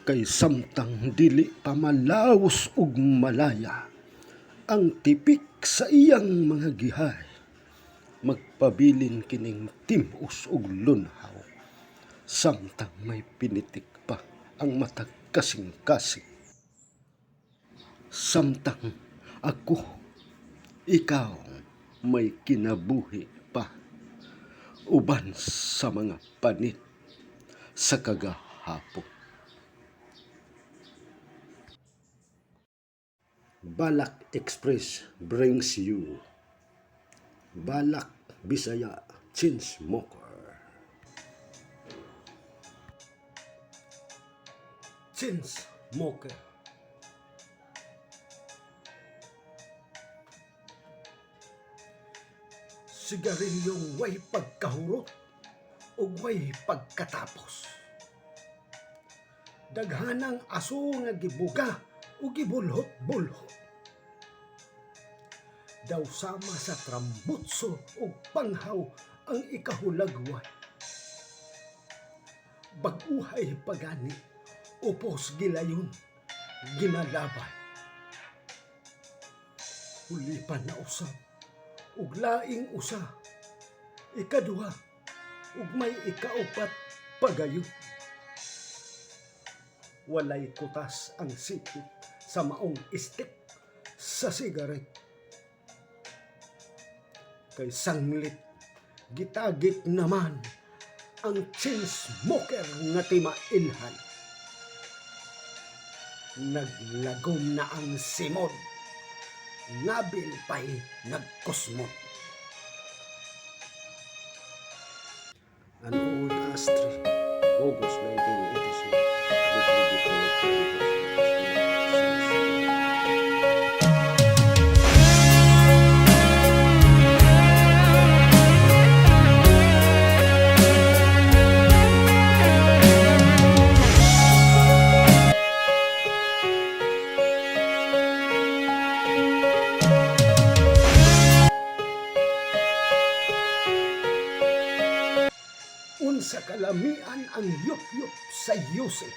Kay samtang dili pamalaos ug malaya ang tipik sa iyang mga gihay, magpabilin kining timos ug lunhaw, samtang may pinitik pa ang matag kasing-kasing. Samtang ako, ikaw, may kinabuhi pa, uban sa mga panit sa kagahapon. Balak Express brings you Balak Bisaya Chainsmoker. Chainsmoker. Sigarilyong way pagkahurot ug way pagkatapos. Daghanang aso nga gibuga ug gibulhot-bulhot. Daw sama sa trambutso ug panghaw ang ikahulagway. Bag-ohay pagani, upos gilayon, ginalabay. Hulipan na usab, ug laing usa, ika-duha, ug may ika-upat pagayod. Walay kutas ang sipit sa maong istik sa sigaret. Kay sanglit, gitagik naman ang Chainsmoker nga timailhan. Naglagom na ang simod, nabil pa'y nagkusmot. Anood Astri, August 1986. Unsa kalamian ang yup-yup sa yuse,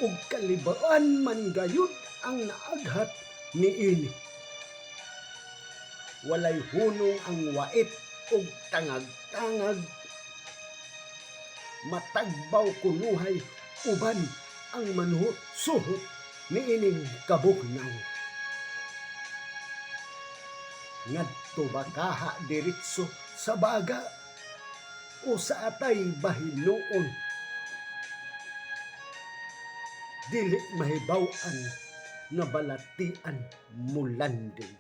ug kalibaan man gayud ang naaghat niini. Walay hunong ang wait ug tangag-tangag, matagbaw kunuhay uban ang manuhot suhot niining kabugnaw. Ngadto bakaha diretso sa baga o sa atay bahiloon, dili mahibaw-an nga balatian mulanding.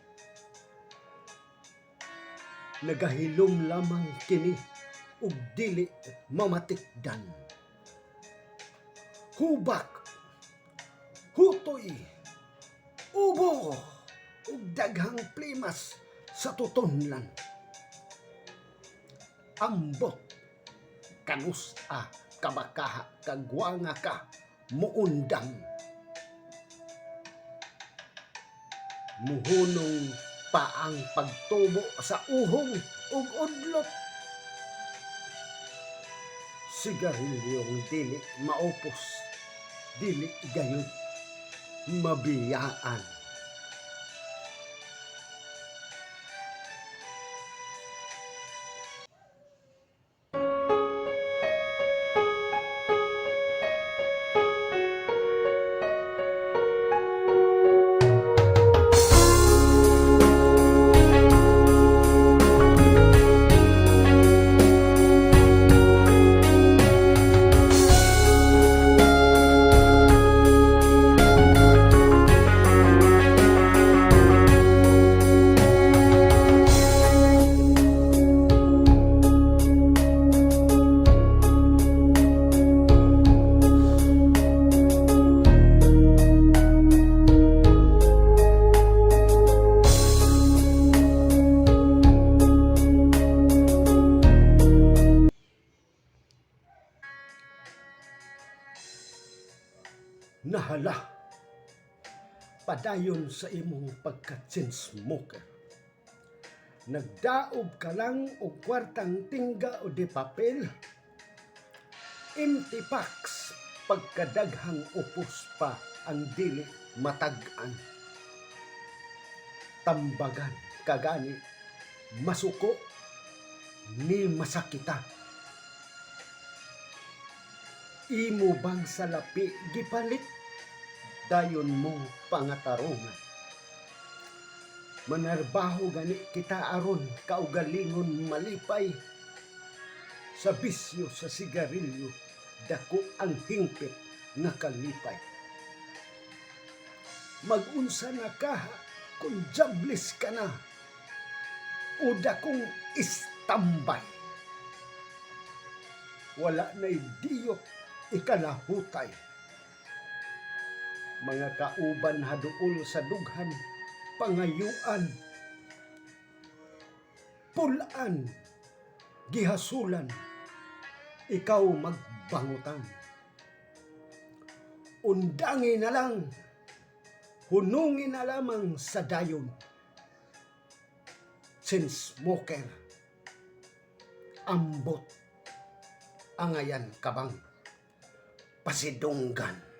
Nagahilom lamang kini ug dili mamatikdan. Hubak, hutoy, ubo ug daghang plimas sa tutonlan. Ambot, kanusta, kabakaha, kagwanga ka, muundang. Muhunong pa ang pagtubo sa uhong ug udlot. Sigarilyong dili maupos, dili gayod, mabiyaan. Nahala, padayon sa imong pagka-Chainsmoker. Nagdaob ka lang og kwartang tingga o di papel, empty packs pagkadaghang upos pa ang dili matag-an. Tambagan kagani masuko ni masakita. Imo bang salapi gipalit dayon mong pangatarungan. Manarbaho gani kita aron kaugalingon malipay. Sa bisyo sa sigarilyo dako ang hingpit nga kalipay. Mag-unsa na ka kung jablis ka na o dakong istambay. Wala na'y diyot ikalahutay. Mga kauban haduol sa dughan, pangayuan, pulaan, gihasulan, ikaw magbangutan. Undangi na lang, hunungin na lamang sa dayon. Chainsmoker, ambot, angayan kabang, pasidunggan.